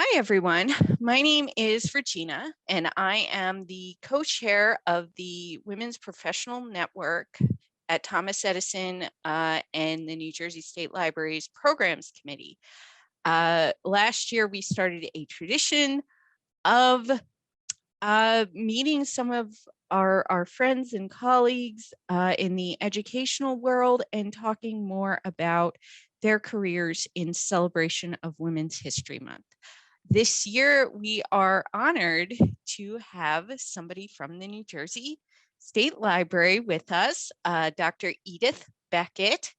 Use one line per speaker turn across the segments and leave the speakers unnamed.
Hi, everyone. My name is Regina, and I am the co-chair of the Women's Professional Network at Thomas Edison and the New Jersey State Library's Programs Committee. Last year, we started a tradition of meeting some of our friends and colleagues in the educational world and talking more about their careers in celebration of Women's History Month. This year, we are honored to have somebody from the New Jersey State Library with us, Dr. Edith Beckett.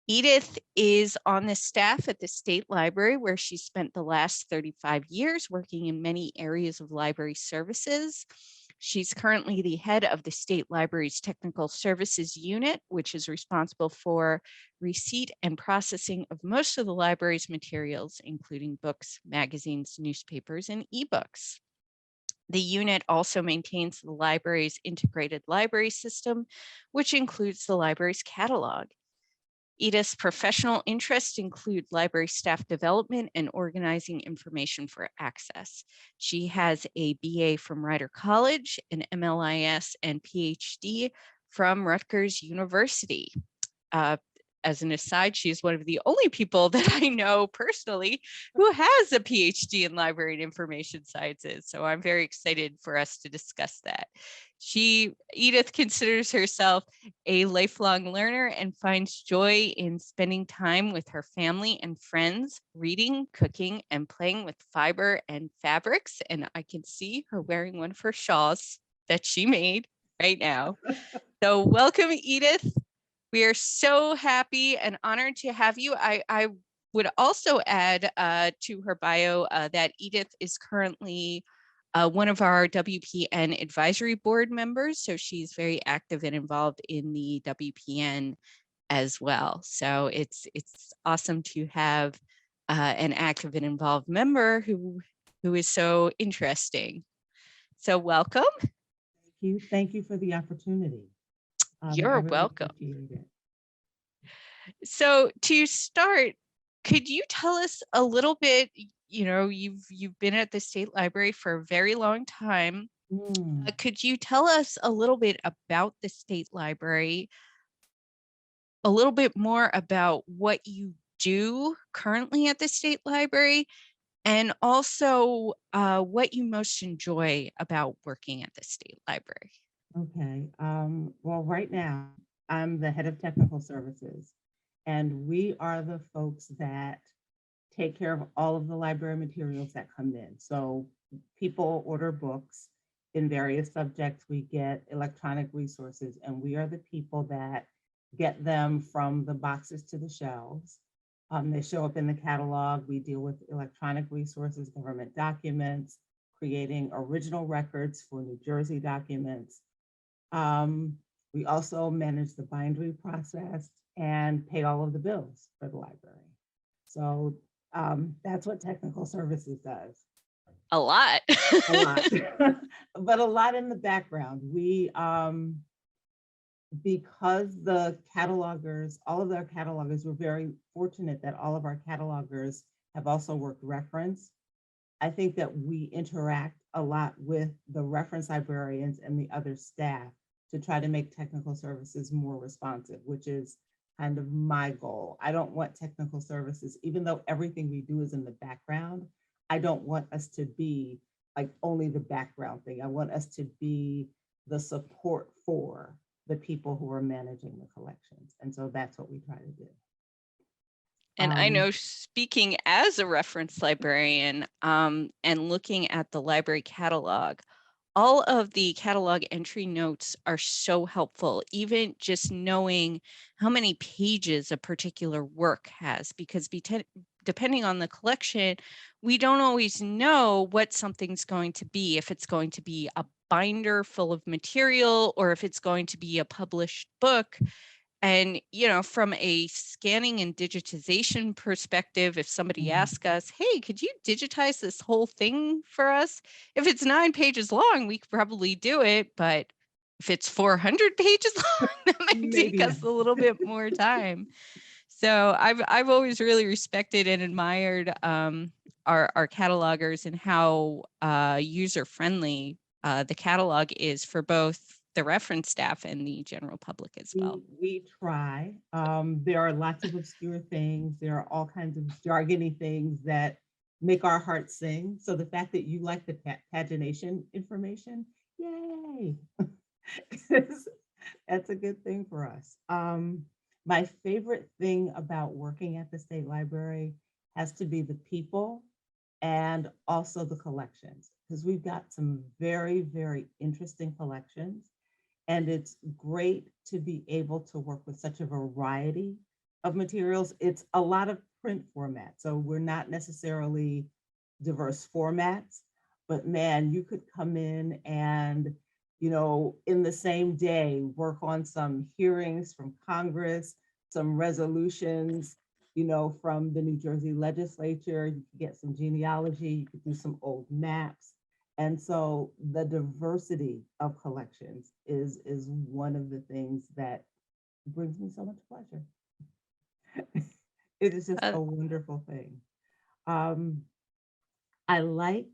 Edith is on the staff at the State Library, where she spent the last 35 years working in many areas of library services. She's currently the head of the State Library's Technical Services Unit, which is responsible for receipt and processing of most of the library's materials, including books, magazines, newspapers, and ebooks. The unit also maintains the library's integrated library system, which includes the library's catalog. Edith's professional interests include library staff development and organizing information for access. She has a BA from Rider College, an M.L.I.S. and Ph.D. from Rutgers University. As an aside, she's one of the only people that I know personally who has a PhD in library and information sciences. So I'm very excited for us to discuss that. Edith considers herself a lifelong learner and finds joy in spending time with her family and friends, reading, cooking, and playing with fiber and fabrics. And I can see her wearing one of her shawls that she made right now. So welcome, Edith. We are so happy and honored to have you. I would also add to her bio that Edith is currently one of our WPN advisory board members. So she's very active and involved in the WPN as well. So it's awesome to have an active and involved member who is so interesting. So welcome.
Thank you for the opportunity.
You're welcome. So to start, could you tell us a little bit, you've been at the State Library for a very long time. Could you tell us a little bit about the State Library, a little bit more about what you do currently at the State Library, and also what you most enjoy about working at the State Library?
Okay. Well, right now, I'm the head of technical services, and we are the folks that take care of all of the library materials that come in. So people order books in various subjects. We get electronic resources, and we are the people that get them from the boxes to the shelves. They show up in the catalog. We deal with electronic resources, government documents, creating original records for New Jersey documents. We also manage the bindery process and pay all of the bills for the library. So that's what technical services does.
A lot.
A lot. But a lot in the background. We, because the catalogers, all of our catalogers, we're very fortunate that all of our catalogers have also worked reference. I think that we interact a lot with the reference librarians and the other staff to try to make technical services more responsive, which is kind of my goal. I don't want technical services, even though everything we do is in the background, I don't want us to be like only the background thing. I want us to be the support for the people who are managing the collections. And so that's what we try to do.
And I know, speaking as a reference librarian and looking at the library catalog, all of the catalog entry notes are so helpful, even just knowing how many pages a particular work has, because depending on the collection, we don't always know what something's going to be, if it's going to be a binder full of material or if it's going to be a published book. And, from a scanning and digitization perspective, if somebody asks us, hey, could you digitize this whole thing for us? If it's 9 pages long, we could probably do it. But if it's 400 pages long, that might take us a little bit more time. So I've always really respected and admired our catalogers and how user-friendly the catalog is for both the reference staff and the general public as well.
We try. There are lots of obscure things. There are all kinds of jargony things that make our hearts sing. So the fact that you like the pagination information, yay! That's a good thing for us. My favorite thing about working at the State Library has to be the people and also the collections, because we've got some very, very interesting collections. And it's great to be able to work with such a variety of materials. It's a lot of print format, so we're not necessarily diverse formats, but man, you could come in and, you know, in the same day, work on some hearings from Congress, some resolutions, you know, from the New Jersey legislature. You could get some genealogy, you could do some old maps. And so the diversity of collections is one of the things that brings me so much pleasure. It is just a wonderful thing. I like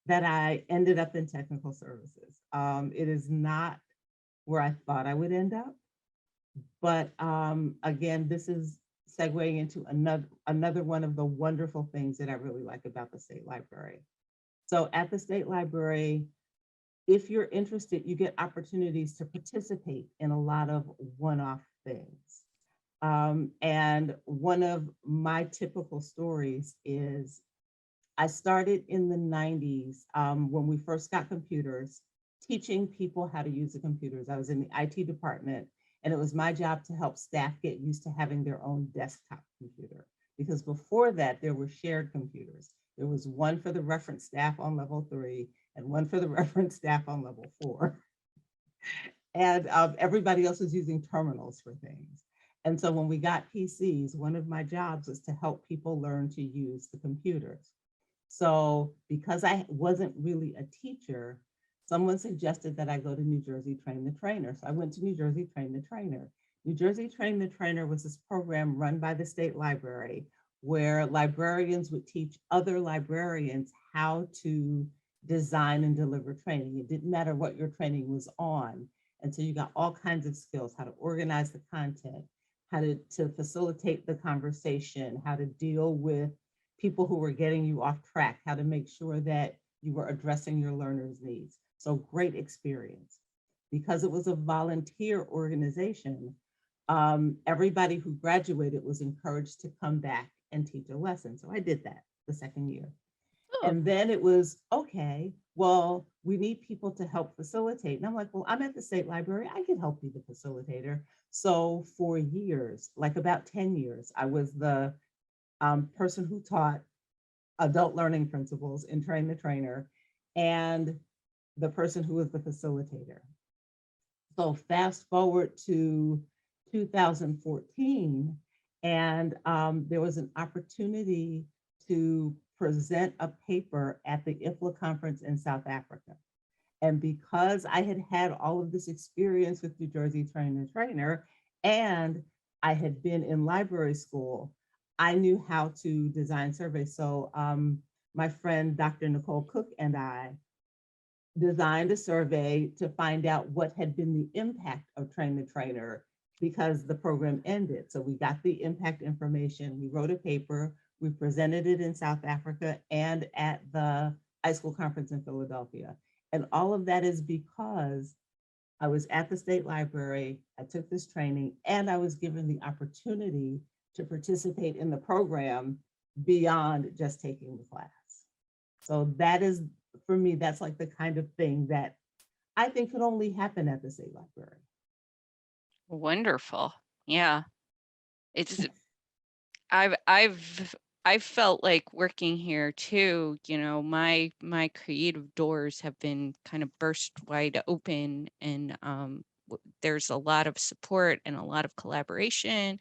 that I ended up in technical services. It is not where I thought I would end up, but again, this is segueing into another one of the wonderful things that I really like about the State Library. So at the State Library, if you're interested, you get opportunities to participate in a lot of one-off things. And one of my typical stories is I started in the 90s when we first got computers, teaching people how to use the computers. I was in the IT department, and it was my job to help staff get used to having their own desktop computer. Because before that, there were shared computers. There was one for the reference staff on level 3 and one for the reference staff on level 4. And everybody else was using terminals for things. And so when we got PCs, one of my jobs was to help people learn to use the computers. So because I wasn't really a teacher, someone suggested that I go to New Jersey Train the Trainer. So I went to New Jersey Train the Trainer. New Jersey Train the Trainer was this program run by the State Library where librarians would teach other librarians how to design and deliver training. It didn't matter what your training was on. And so you got all kinds of skills, how to organize the content, how to facilitate the conversation, how to deal with people who were getting you off track, how to make sure that you were addressing your learners' needs. So great experience. Because it was a volunteer organization, everybody who graduated was encouraged to come back and teach a lesson. So I did that the second year. Oh. And then it was, okay, well, we need people to help facilitate. And I'm like, well, I'm at the State Library, I can help be the facilitator. So for years, like about 10 years, I was the person who taught adult learning principles in Train the Trainer and the person who was the facilitator. So fast forward to 2014, and there was an opportunity to present a paper at the IFLA conference in South Africa. And because I had had all of this experience with New Jersey Train the Trainer, and I had been in library school, I knew how to design surveys. So my friend, Dr. Nicole Cook, and I designed a survey to find out what had been the impact of Train the Trainer because the program ended. So we got the impact information, we wrote a paper, we presented it in South Africa and at the high school conference in Philadelphia. And all of that is because I was at the State Library, I took this training, and I was given the opportunity to participate in the program beyond just taking the class. So that is, for me, that's like the kind of thing that I think could only happen at the State Library.
Wonderful. Yeah. It's, I've felt like working here too, you know, my creative doors have been kind of burst wide open, and there's a lot of support and a lot of collaboration.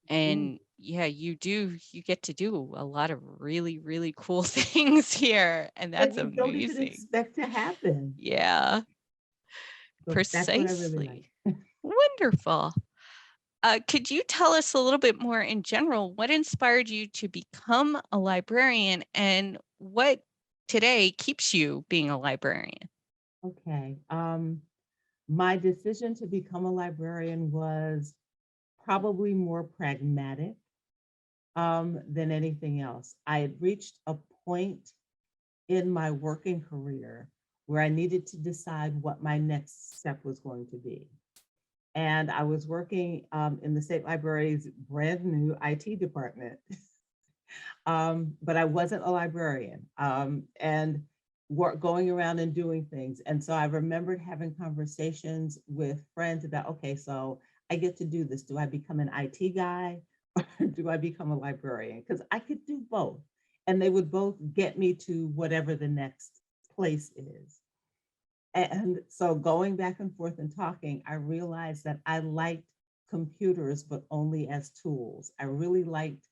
And yeah, you get to do a lot of really, really cool things here. And that's amazing.
Don't even expect to happen.
Yeah.
So
precisely.
that's what I really like.
Wonderful. Could you tell us a little bit more in general, what inspired you to become a librarian and what today keeps you being a librarian?
Okay. My decision to become a librarian was probably more pragmatic than anything else. I had reached a point in my working career where I needed to decide what my next step was going to be. And I was working in the state library's brand new IT department, but I wasn't a librarian and going around and doing things. And so I remembered having conversations with friends about, okay, so I get to do this. Do I become an IT guy or do I become a librarian? Because I could do both. And they would both get me to whatever the next place is. And so going back and forth and talking, I realized that I liked computers, but only as tools. I really liked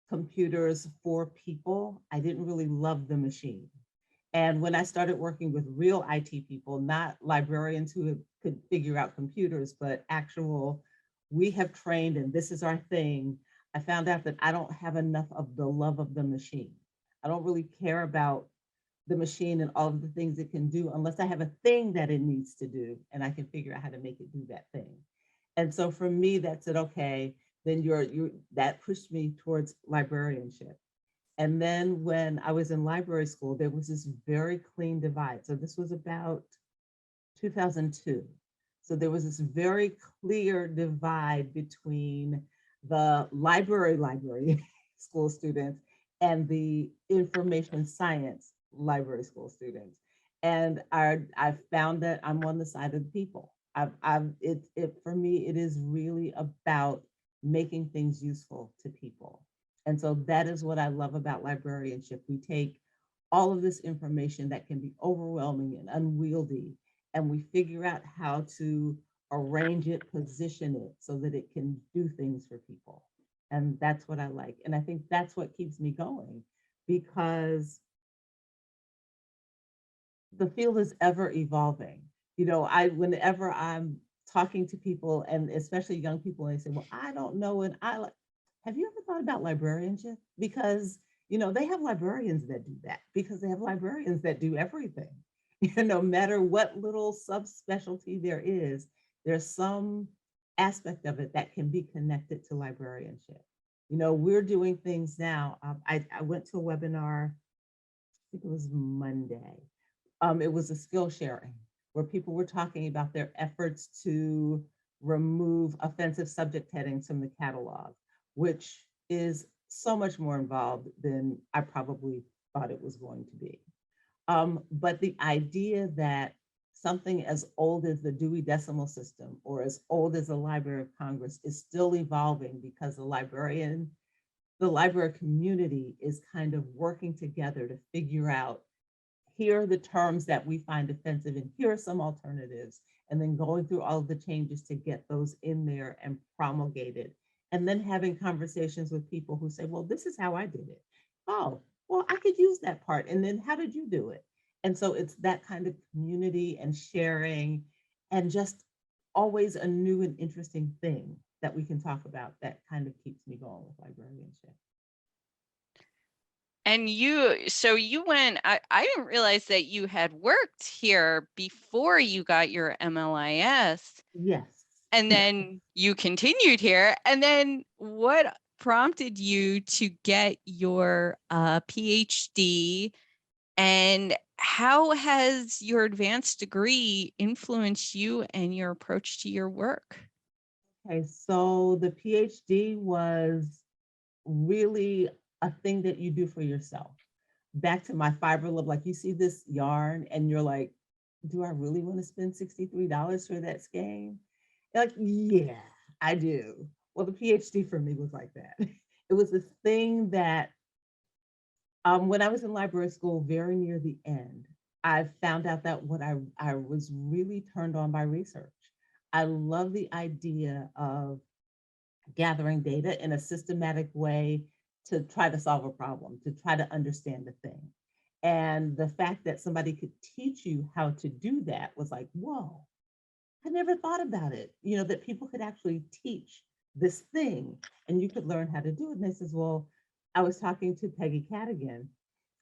computers for people. I didn't really love the machine. And when I started working with real IT people, not librarians who could figure out computers, but actual, we have trained and this is our thing, I found out that I don't have enough of the love of the machine. I don't really care about the machine and all of the things it can do unless I have a thing that it needs to do and I can figure out how to make it do that thing. And so for me, that said, okay, then that pushed me towards librarianship. And then when I was in library school, there was this very clean divide. So this was about 2002. So there was this very clear divide between the library school students and the information science library school students. And I found that I'm on the side of the people. For me, it is really about making things useful to people. And so that is what I love about librarianship. We take all of this information that can be overwhelming and unwieldy, and we figure out how to arrange it, position it so that it can do things for people. And that's what I like. And I think that's what keeps me going because the field is ever evolving. Whenever I'm talking to people and especially young people, and they say, well, I don't know. And have you ever thought about librarianship? Because, they have librarians that do that because they have librarians that do everything. No matter what little subspecialty there is, there's some aspect of it that can be connected to librarianship. We're doing things now. I went to a webinar, I think it was Monday. It was a skill sharing where people were talking about their efforts to remove offensive subject headings from the catalog, which is so much more involved than I probably thought it was going to be. But the idea that something as old as the Dewey Decimal System or as old as the Library of Congress is still evolving because the library community is kind of working together to figure out, here are the terms that we find offensive and here are some alternatives, and then going through all of the changes to get those in there and promulgated. And then having conversations with people who say, well, this is how I did it. Oh, well, I could use that part. And then how did you do it? And so it's that kind of community and sharing and just always a new and interesting thing that we can talk about that kind of keeps me going with librarianship.
And so you went, I didn't realize that you had worked here before you got your M.L.I.S.
Yes.
And then you continued here. And then what prompted you to get your Ph.D. and how has your advanced degree influenced you and your approach to your work?
Okay, so the PhD was really a thing that you do for yourself. Back to my fiber love, like you see this yarn and you're like, do I really want to spend $63 for that skein? You're like, yeah, I do. Well, the PhD for me was like that. It was this thing that when I was in library school, very near the end, I found out that what I was really turned on by research. I love the idea of gathering data in a systematic way to try to solve a problem, to try to understand the thing. And the fact that somebody could teach you how to do that was like, whoa, I never thought about it. That people could actually teach this thing and you could learn how to do it. And I says, well, I was talking to Peggy Cadigan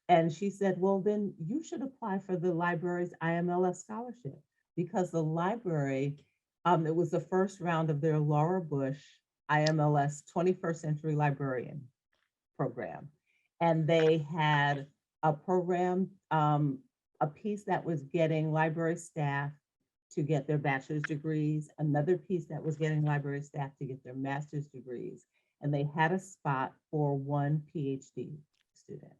and she said, well, then you should apply for the library's IMLS scholarship because the library, it was the first round of their Laura Bush IMLS 21st Century Librarian program. And they had a program, a piece that was getting library staff to get their bachelor's degrees, another piece that was getting library staff to get their master's degrees. And they had a spot for one PhD student.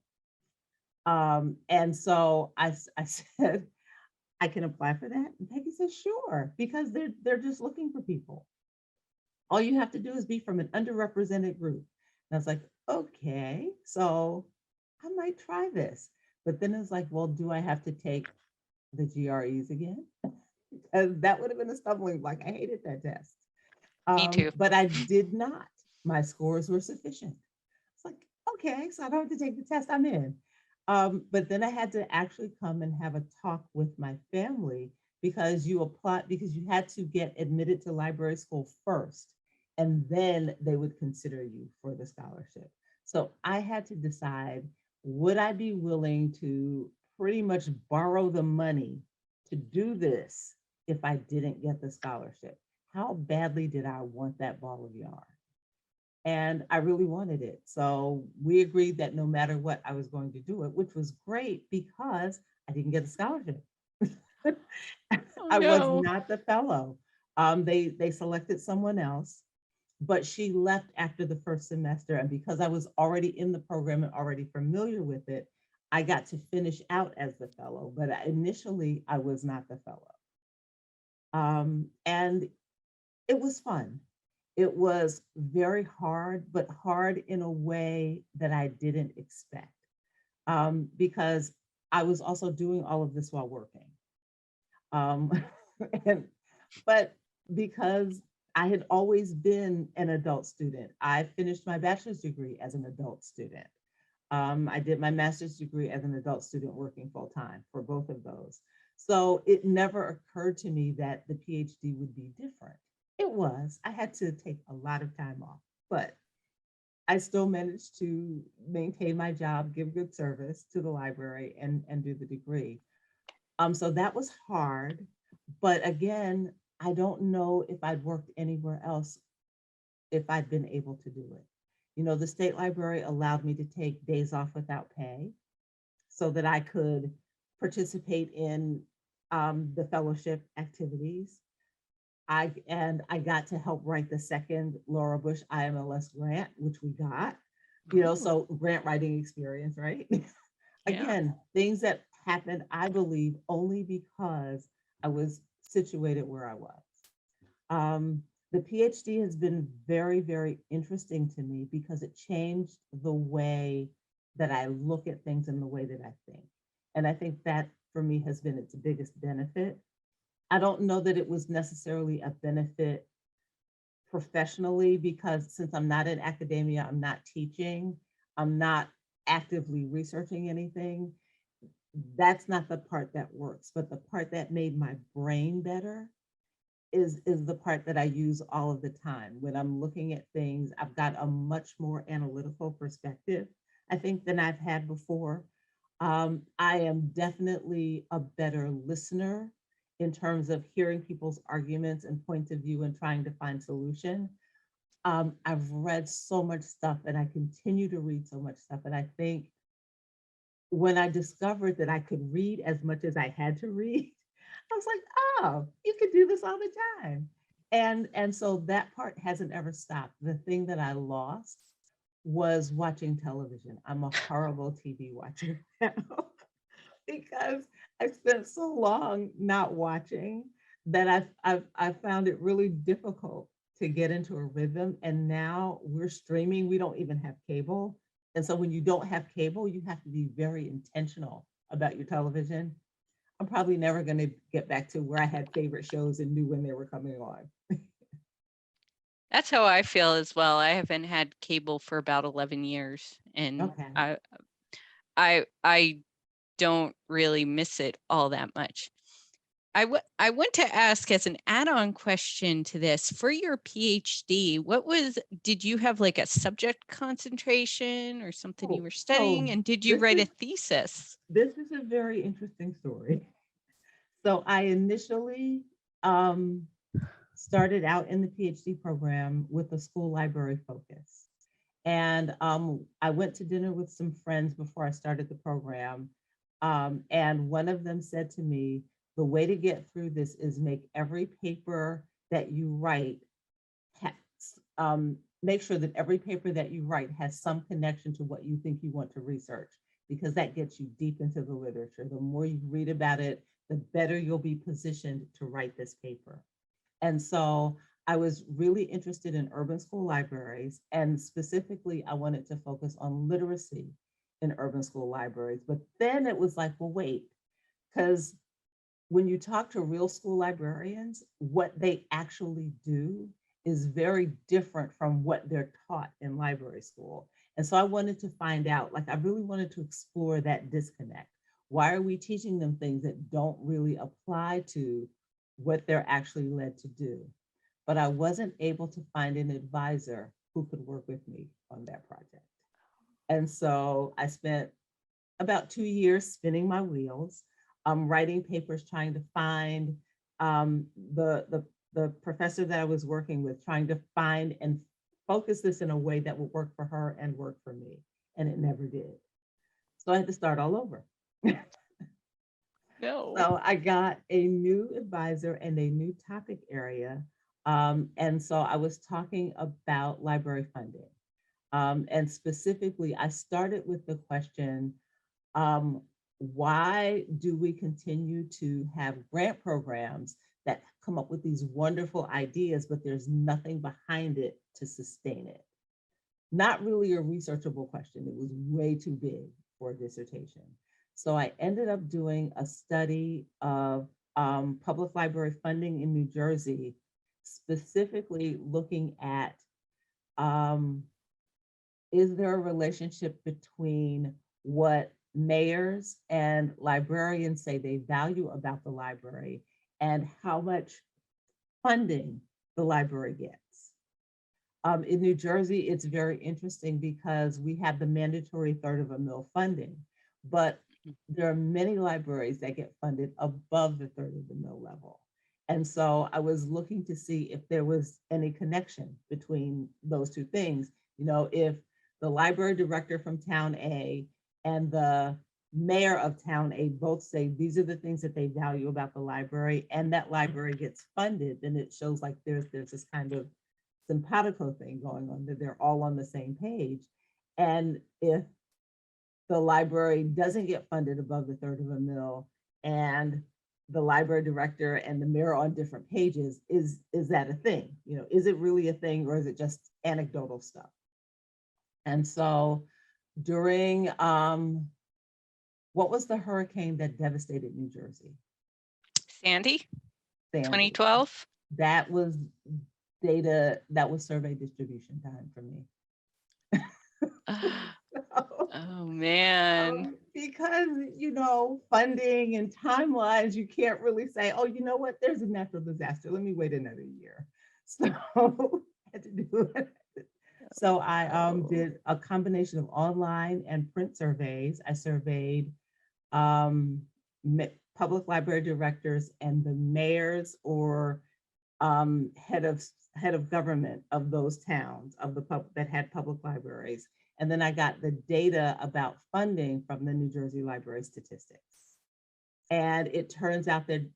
And so I said, I can apply for that. And Peggy said, sure, because they're just looking for people. All you have to do is be from an underrepresented group. And I was like, okay, so I might try this. But then it's like, well, do I have to take the GREs again? Because that would have been a stumbling block. I hated that test.
Me too.
But I did not. My scores were sufficient. It's like, okay, so I don't have to take the test, I'm in. But then I had to actually come and have a talk with my family because you had to get admitted to library school first, and then they would consider you for the scholarship. So I had to decide, would I be willing to pretty much borrow the money to do this if I didn't get the scholarship? How badly did I want that ball of yarn? And I really wanted it. So we agreed that no matter what, I was going to do it, which was great because I didn't get a scholarship.
Oh,
I was
no.
not the fellow. They selected someone else, but she left after the first semester. And because I was already in the program and already familiar with it, I got to finish out as the fellow, but initially I was not the fellow. And it was fun. It was very hard, but hard in a way that I didn't expect, because I was also doing all of this while working. But because I had always been an adult student, I finished my bachelor's degree as an adult student. I did my master's degree as an adult student working full time for both of those. So it never occurred to me that the PhD would be different. It was. I had to take a lot of time off, but I still managed to maintain my job, give good service to the library, and do the degree. So that was hard. But again, I don't know if I'd worked anywhere else if I'd been able to do it. You know, the state library allowed me to take days off without pay so that I could participate in the fellowship activities. I got to help write the second Laura Bush IMLS grant, which we got, you know, so grant writing experience, right? Again, things that happened, I believe, only because I was situated where I was. The PhD has been very, very interesting to me because it changed the way that I look at things and the way that I think. And I think that for me has been its biggest benefit. I don't know that it was necessarily a benefit professionally because since I'm not in academia, I'm not teaching, I'm not actively researching anything. That's not the part that works, but the part that made my brain better is the part that I use all of the time. When I'm looking at things, I've got a much more analytical perspective, I think, than I've had before. I am definitely a better listener in terms of hearing people's arguments and points of view and trying to find solution. I've read so much stuff and I continue to read so much stuff. And I think when I discovered that I could read as much as I had to read, I was like, oh, you could do this all the time. And so that part hasn't ever stopped. The thing that I lost was watching television. I'm a horrible TV watcher now because I spent so long not watching that I've found it really difficult to get into a rhythm. And now we're streaming, we don't even have cable. And so when you don't have cable, you have to be very intentional about your television. I'm probably never going to get back to where I had favorite shows and knew when they were coming on.
That's how I feel as well. I haven't had cable for about 11 years and
Okay.
I don't really miss it all that much. I want to ask as an add-on question to this, for your PhD, did you have like a subject concentration or something you were studying? And did you write a thesis?
This is a very interesting story. So I initially started out in the PhD program with a school library focus. And I went to dinner with some friends before I started the program. And one of them said to me, the way to get through this is make every paper that you write, make sure that every paper that you write has some connection to what you think you want to research, because that gets you deep into the literature. The more you read about it, the better you'll be positioned to write this paper. And so I was really interested in urban school libraries, and specifically, I wanted to focus on literacy in urban school libraries. But then it was like, well, wait, because when you talk to real school librarians, what they actually do is very different from what they're taught in library school. And so I wanted to find out, like, I really wanted to explore that disconnect. Why are we teaching them things that don't really apply to what they're actually led to do? But I wasn't able to find an advisor who could work with me on that project. And so I spent about 2 years spinning my wheels, writing papers, trying to find the professor that I was working with, trying to find and focus this in a way that would work for her and work for me. And it never did. So I had to start all over.
No.
So I got a new advisor and a new topic area. And so I was talking about library funding. And specifically, I started with the question, why do we continue to have grant programs that come up with these wonderful ideas, but there's nothing behind it to sustain it? Not really a researchable question. It was way too big for a dissertation. So I ended up doing a study of public library funding in New Jersey, specifically looking at, is there a relationship between what mayors and librarians say they value about the library and how much funding the library gets? In New Jersey, it's very interesting because we have the mandatory third of a mil funding, but there are many libraries that get funded above the third of the mil level. And so I was looking to see if there was any connection between those two things. You know, if the library director from town A and the mayor of town A both say these are the things that they value about the library, and that library gets funded, then it shows like there's this kind of simpatico thing going on, that they're all on the same page. And if the library doesn't get funded above the third of a mil, and the library director and the mayor on different pages, is that a thing? You know, is it really a thing, or is it just anecdotal stuff? And so during, what was the hurricane that devastated New Jersey?
Sandy,
Sandy.
2012?
That was data, that was survey distribution time for me.
Oh man.
Because, you know, funding and timelines, you can't really say, oh, you know what, there's a natural disaster, let me wait another year. So I had to do it. So I did a combination of online and print surveys. I surveyed public library directors and the mayors or head of government of those towns of the that had public libraries. And then I got the data about funding from the New Jersey Library Statistics. And it turns out that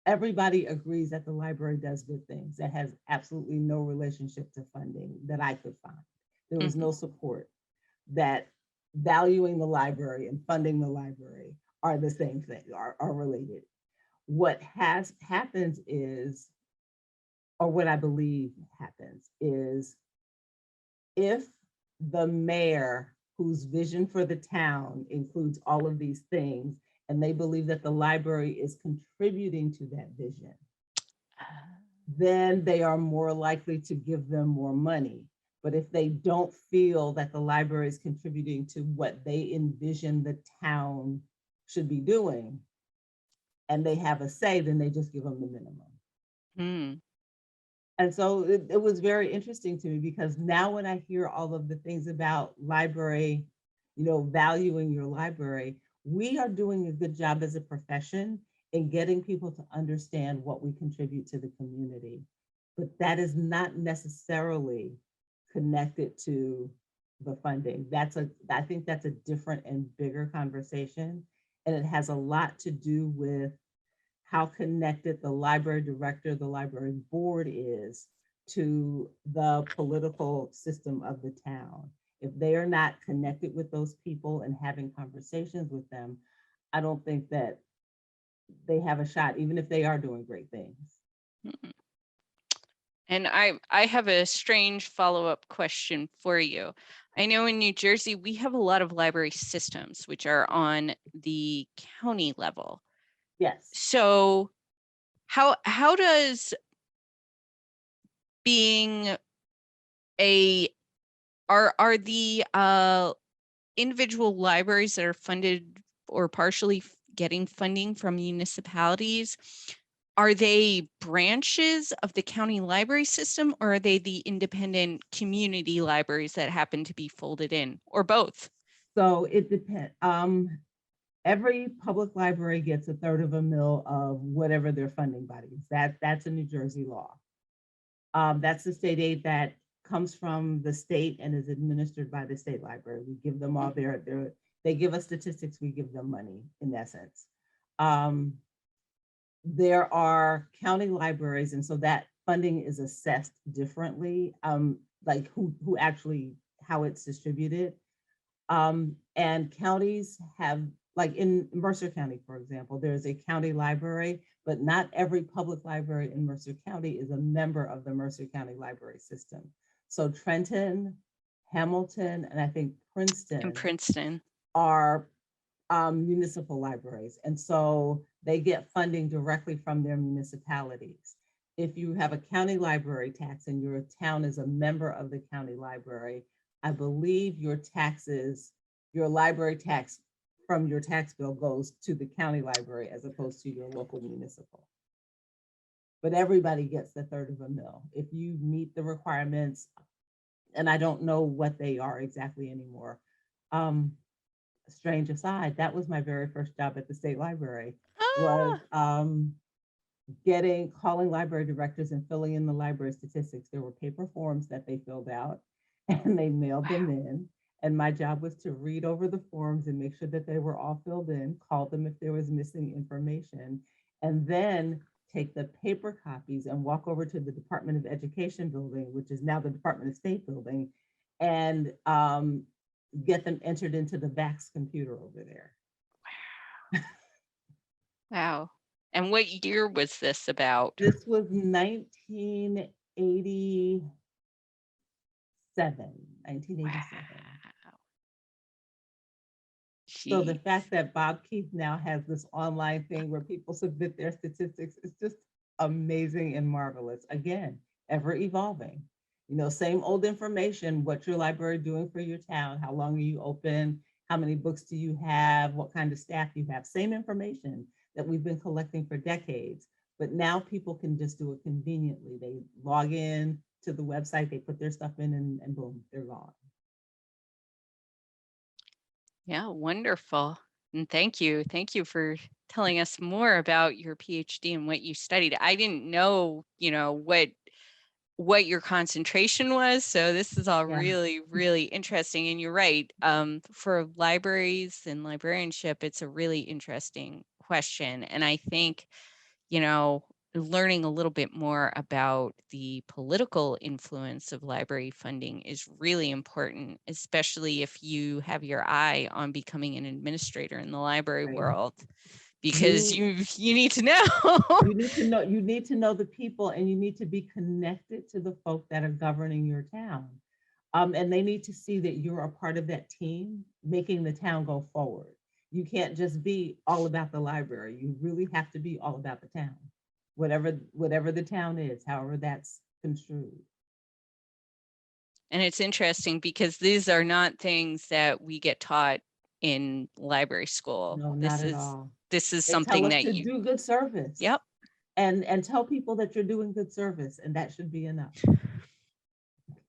everybody agrees that the library does good things. That has absolutely no relationship to funding that I could find. There was no support that valuing the library and funding the library are the same thing, are related. What happens is, or what I believe happens is, if the mayor, whose vision for the town includes all of these things, and they believe that the library is contributing to that vision, then they are more likely to give them more money. But if they don't feel that the library is contributing to what they envision the town should be doing, and they have a say, then they just give them the minimum.
Mm.
And so it was very interesting to me, because now when I hear all of the things about library, valuing your library, we are doing a good job as a profession in getting people to understand what we contribute to the community. But that is not necessarily connected to the funding. I think that's a different and bigger conversation. And it has a lot to do with how connected the library director, the library board is to the political system of the town. If they are not connected with those people and having conversations with them, I don't think that they have a shot, even if they are doing great things.
And I have a strange follow-up question for you. I know in New Jersey, we have a lot of library systems, which are on the county level.
Yes.
So how does being are the individual libraries that are funded or partially getting funding from municipalities, are they branches of the county library system, or are they the independent community libraries that happen to be folded in, or both?
So it depends. Every public library gets 1/3 of a mil of whatever their funding body is. That's a New Jersey law. That's the state aid that comes from the state and is administered by the state library. We give them all they give us statistics, we give them money in essence. There are county libraries, and so that funding is assessed differently, like who actually, how it's distributed. And counties have, like in Mercer County, for example, there's a county library, but not every public library in Mercer County is a member of the Mercer County library system. So Trenton, Hamilton, and I think Princeton are municipal libraries. And so they get funding directly from their municipalities. If you have a county library tax and your town is a member of the county library, I believe your taxes, your library tax from your tax bill goes to the county library as opposed to your local municipal. But everybody gets 1/3 of a mil. If you meet the requirements, and I don't know what they are exactly anymore. Strange aside, that was my very first job at the state library, was calling library directors and filling in the library statistics. There were paper forms that they filled out and they mailed them in. And my job was to read over the forms and make sure that they were all filled in, call them if there was missing information, and then take the paper copies and walk over to the Department of Education building, which is now the Department of State building, and get them entered into the VAX computer over there.
Wow. And what year was this about?
This was 1987.
Wow.
So the fact that Bob Keith now has this online thing where people submit their statistics is just amazing and marvelous. Again, ever evolving. Same old information, what's your library doing for your town? How long are you open? How many books do you have? What kind of staff you have? Same information that we've been collecting for decades, but now people can just do it conveniently. They log in to the website, they put their stuff in, and boom, they're gone.
Yeah, wonderful. And thank you. Thank you for telling us more about your PhD and what you studied. I didn't know, what your concentration was. So this is all really, really interesting. And you're right. For libraries and librarianship, it's a really interesting question. And I think, learning a little bit more about the political influence of library funding is really important, especially if you have your eye on becoming an administrator in the library world, because you need to know.
You need to know the people, and you need to be connected to the folk that are governing your town. And they need to see that you're a part of that team making the town go forward. You can't just be all about the library. You really have to be all about the town, whatever the town is, however that's construed.
And it's interesting because these are not things that we get taught in library school.
No, not at all.
This is
They tell
something
us
that
to
you,
do good service.
yep,
And tell people that you're doing good service, and that should be enough.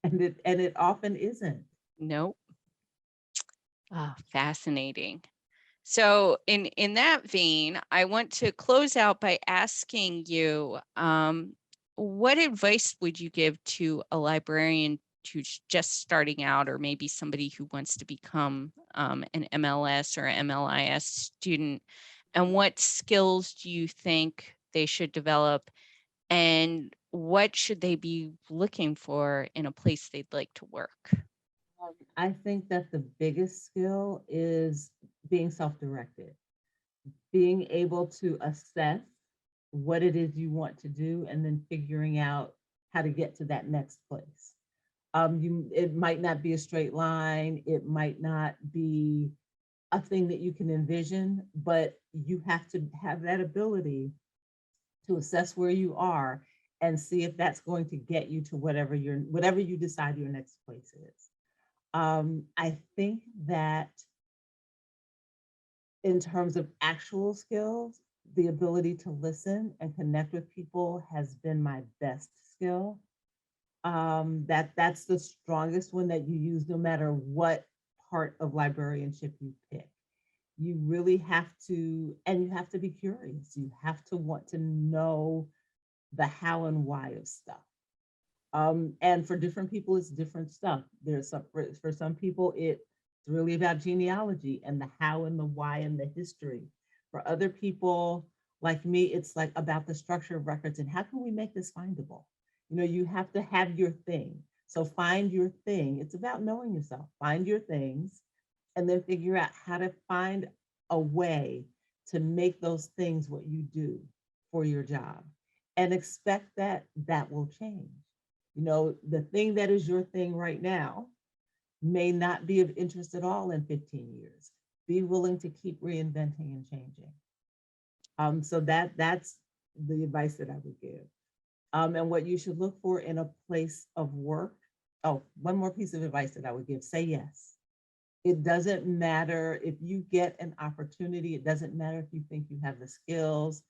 And it often isn't.
nope. Ah, fascinating. So in that vein, I want to close out by asking you, what advice would you give to a librarian who's just starting out, or maybe somebody who wants to become an M.L.S. or M.L.I.S. student? And what skills do you think they should develop? And what should they be looking for in a place they'd like to work?
I think that the biggest skill is being self-directed, being able to assess what it is you want to do, and then figuring out how to get to that next place. It might not be a straight line, it might not be a thing that you can envision, but you have to have that ability to assess where you are and see if that's going to get you to whatever you decide your next place is. I think that in terms of actual skills, the ability to listen and connect with people has been my best skill. That's the strongest one that you use no matter what part of librarianship you pick. You really have to, and you have to be curious. You have to want to know the how and why of stuff. And for different people, it's different stuff. There's some, for some people, it's really about genealogy and the how and the why and the history. For other people, like me, it's like about the structure of records and how can we make this findable? You know, you have to have your thing. So find your thing. It's about knowing yourself. Find your things and then figure out how to find a way to make those things what you do for your job, and expect that that will change. You know, the thing that is your thing right now may not be of interest at all in 15 years. Be willing to keep reinventing and changing. So that's the advice that I would give. And what you should look for in a place of work. Oh, one more piece of advice that I would give: say yes. It doesn't matter if you get an opportunity. It doesn't matter if you think you have the skills.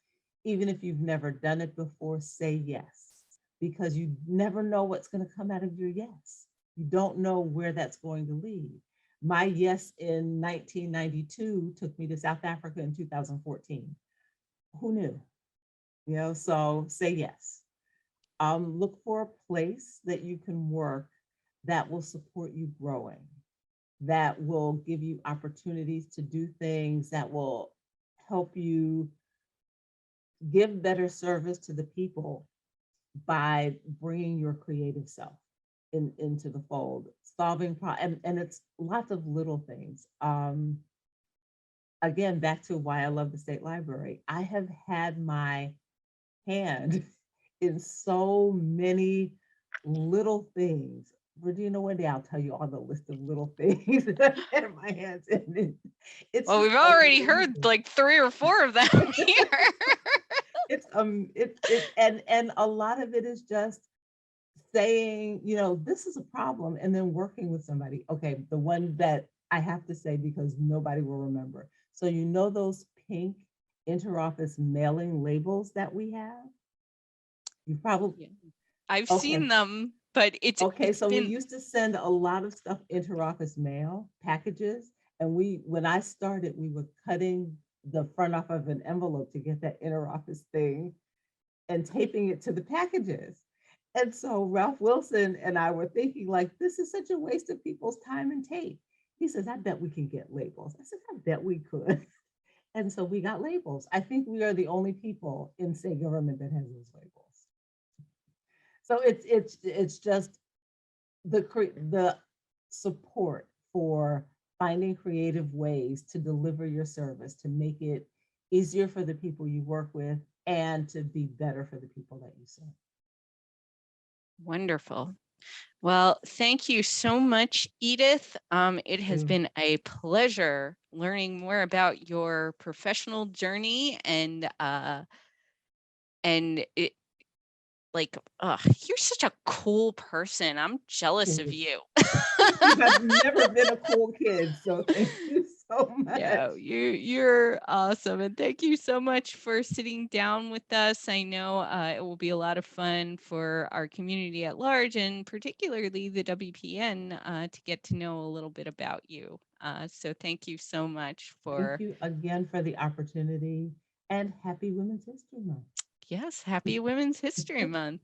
Even if you've never done it before, say yes, because you never know what's going to come out of your yes. You don't know where that's going to lead. My yes in 1992 took me to South Africa in 2014. Who knew? You know, so say yes. Look for a place that you can work that will support you growing, that will give you opportunities to do things that will help you give better service to the people by bringing your creative self into the fold, solving problems, and it's lots of little things. Again, back to why I love the State Library. I have had my hand in so many little things. Regina, one day I'll tell you all the list of little things that I've had my hands in. It's
Well,
just
we've already heard
amazing.
like 3 or 4 of them here.
It's and a lot of it is just saying, you know, this is a problem, and then working with somebody. Okay, the one that I have to say because nobody will remember. So you know those pink interoffice mailing labels that we have? You probably,
I've
okay.
seen them, but
Okay,
it's
so we
been,
used to send a lot of stuff interoffice mail packages, and when I started, we were cutting the front off of an envelope to get that interoffice thing and taping it to the packages. And so Ralph Wilson and I were thinking, like, this is such a waste of people's time and tape. He says, I bet we can get labels. I said, I bet we could. And so we got labels. I think we are the only people in state government that has those labels. So it's just the support for finding creative ways to deliver your service, to make it easier for the people you work with and to be better for the people that you serve.
wonderful. Well, thank you so much, Edith. It has been a pleasure learning more about your professional journey and it, like, you're such a cool person. I'm jealous of you.
Thank you. I've never been a cool kid, so thank you so much.
Yeah, you're awesome, and thank you so much for sitting down with us. I know it will be a lot of fun for our community at large, and particularly the WPN, to get to know a little bit about you. So thank you so much
Thank
for,
you again for the opportunity and happy Women's History Month.
yes, happy Women's History Month.